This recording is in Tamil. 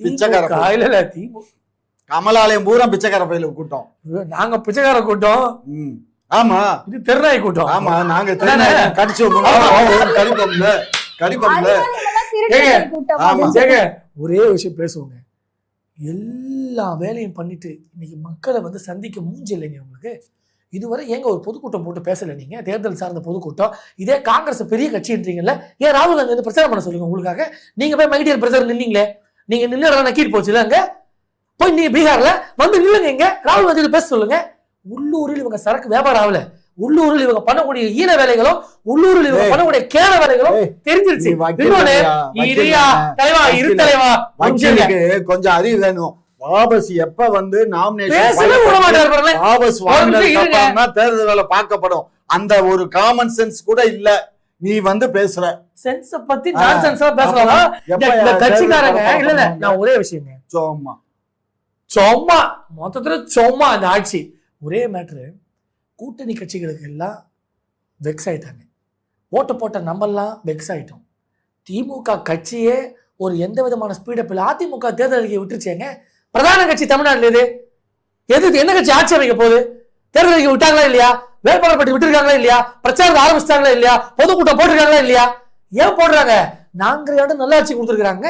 பிச்சைக்கார கமலாலயம் பூரா பிச்சைக்கார பயில கூட்டம். நாங்க பிச்சைக்கார கூட்டம். ஆமா, இது தெருநாய் கூட்டம். ஆமா, நாங்க கடிச்சோம் கடிப்போம்ல. ஒரே விஷயம் பேசுவோங்க, எல்லா வேலையும் பண்ணிட்டு இன்னைக்கு மக்களை வந்து சந்திக்க மூஞ்சி இல்லைங்க உங்களுக்கு. இதுவரை ஏங்க ஒரு பொதுக்கூட்டம் போட்டு பேசல? நீங்க தேர்தல் சார்ந்த பொதுக்கூட்டம், இதே காங்கிரஸ் பெரிய கட்சின்றீங்கல்ல, ஏன் ராகுல் காந்தி வந்து பிரச்சாரம் பண்ண சொல்லுங்க. உங்களுக்காக நீங்க போய் மைடியர் பிரச்சாரம் நின்னீங்களே, நீங்க நின்று நக்கீட் போச்சு இல்ல, அங்க போய் நீங்க பீகார்ல வந்து நில்லுங்க, இங்க ராகுல் காந்தி பேச சொல்லுங்க. உள்ளூரில் இவங்க சரக்கு வியாபாரம் ஆகல, உள்ளூரில் இவங்க பண்ணக்கூடிய ஈன வேலைகளும் உள்ளூரில் இவங்க பண்ணக்கூடிய கேன வேலைகளும் தெரிஞ்சிருச்சு. கொஞ்சம் அறிவு வேணும். வாபஸ் எப்ப வந்து நாமினேஷன் தேர்தல் வேலை பார்க்கப்படும், அந்த ஒரு காமன் சென்ஸ் கூட இல்ல. நீ வந்து பேசுற சென்ஸ் பத்தி நான்சென்ஸா பேசலாம் கட்சிக்காரங்க. இல்ல நான் ஒரே விஷயங்க, சும்மா மொத்தத்துல சும்மா அந்த ஆட்சி ஒரே மேட்ரு. கூட்டணி கட்சிகளுக்கு எல்லாம் வெக்ஸ் ஆயிட்டாங்க, ஓட்டு போட்ட நம்பெல்லாம் வெக்ஸ் ஆயிட்டோம். திமுக கட்சியே ஒரு எந்த விதமான ஸ்பீடப் இல்லை. அதிமுக தேர்தல் அறிக்கை விட்டுருச்சேங்க. பிரதான கட்சி தமிழ்நாட்டில் எது எது என்ன கட்சி ஆட்சி அமைக்க போகுது? தேர்தல் அறிக்கை விட்டாங்களா இல்லையா? வேட்பாளர் பட்டி விட்டுருக்காங்களா இல்லையா? பிரச்சாரத்தை ஆரம்பிச்சிட்டாங்களா இல்லையா? பொதுக்கூட்டம் போட்டிருக்காங்களா இல்லையா? ஏன் போடுறாங்க? 4 ஆண்டு நல்லாட்சி கொடுத்துருக்காங்க.